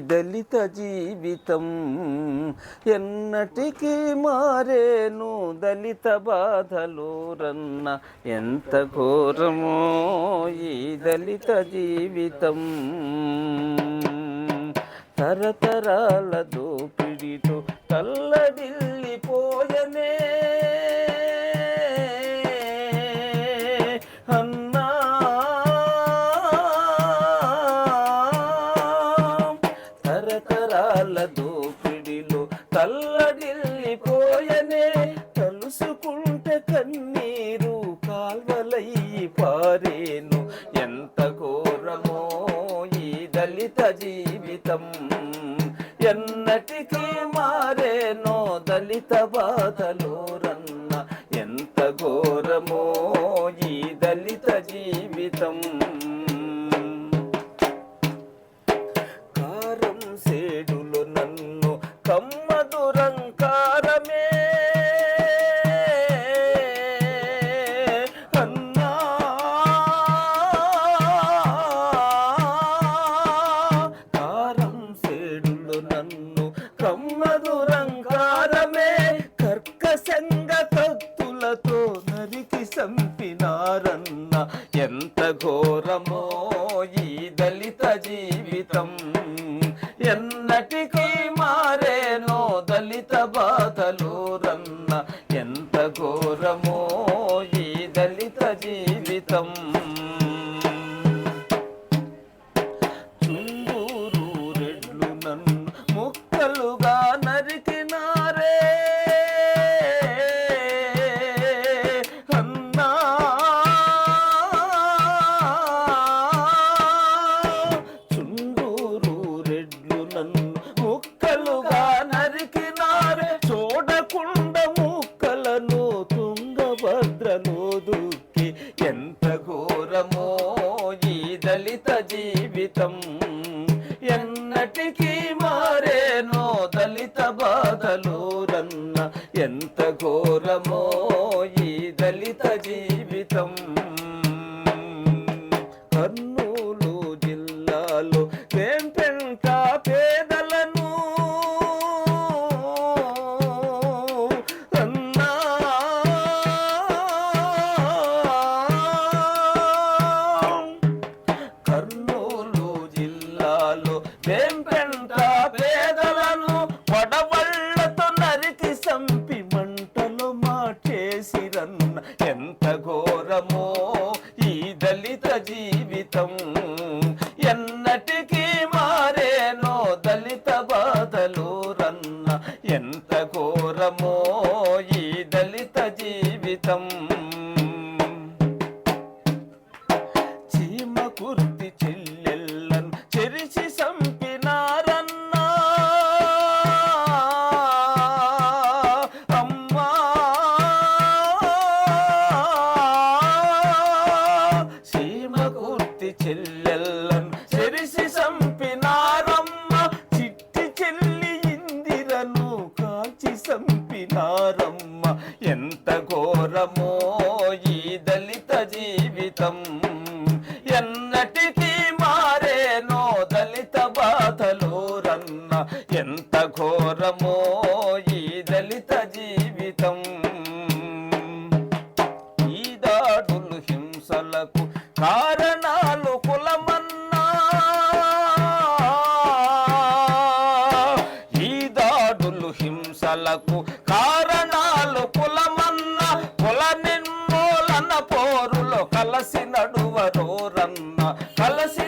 దళిత జీవితం ఎన్నటికీ మారేను దళిత బాధలు రన్న ఎంత ఘోరమో ఈ దళిత జీవితం తరతరాల దోపిడితో తల్లడిల్లిపోయనే అన్నా తరతరాల దోపిడిలో తల్లడిల్లిపోయనే తలుసుకుంటే కన్నీరు కాల్వలయ్యి పారేను ఎంత ఘోరమో ఈ దళిత జీవితం ఎన్నటికీ మారేనో దళిత బాధలు రన్న ఎంత ఘోరమో ఈ దళిత జీవితం కారం సేడులు నన్ను కమ్మ దురంకారమే అన్నా కారం సేడులు నన్ను కమ్మ దురంకారమే కర్కశంగ కత్తులతో నరికి చంపినారన్న ఎంత ఘోరమో ఈ దళిత జీవితం ఎన్నటికీ మారేనో దళిత బాధలు రన్న ఎంత ఘోరమో ఈ దళిత జీవితం చుండూరు రెడ్లు నన్ను ముక్కలుగా నరికినారే అన్నా చుండూరు రెడ్లు నన్ను ముక్కలుగా నరికినారే చూడకుండా ముక్కలను తుంగభద్రలో దూకి ఎంత ఘోరమో ఈ దళిత జీవితం ఎన్నటికీ మారేనో దళిత బాధలు రన్న ఎంత ఘోరమో ఈ దళిత జీవితం కర్నూలు జిల్లాలో వేంపెంట పేదలను అన్నా కర్నూలు జిల్లాలో వేంపెంట పేదలను పడవళ్లతో నరికి సంపి మంటలు మాటేసిరన్న ఎంత ఘోరమో ఈ దళిత జీవితం ఎన్నటికీ మారేనో దళిత బాధలు రన్న ఎంత ఘోరమో ఈ దళిత జీవితం చీమ కుర్తి చెల్లెళ్ళను చెరిచి సంపినారన్నా అమ్మా చీమ కుర్తి చెల్లెళ్ళను చెరిచి సంపినారమ్మ చిట్టి చెల్లి ఇందిరను కాల్చి సంపినారమ్మ ఎంత ఘోరమో ఈ దళిత జీవితం ఎన్నటికీ మారేనో దళిత బాధలు రన్న ఎంత ఘోరమో ఈ దళిత జీవితం ఈ దాడులు హింసలకు కారణాలు కులమన్నా ఈ దాడులు హింసలకు కారణాలు కులమన్నా కుల నిర్మూలన పోరులో కలసి నడువరోరన్న కలిసి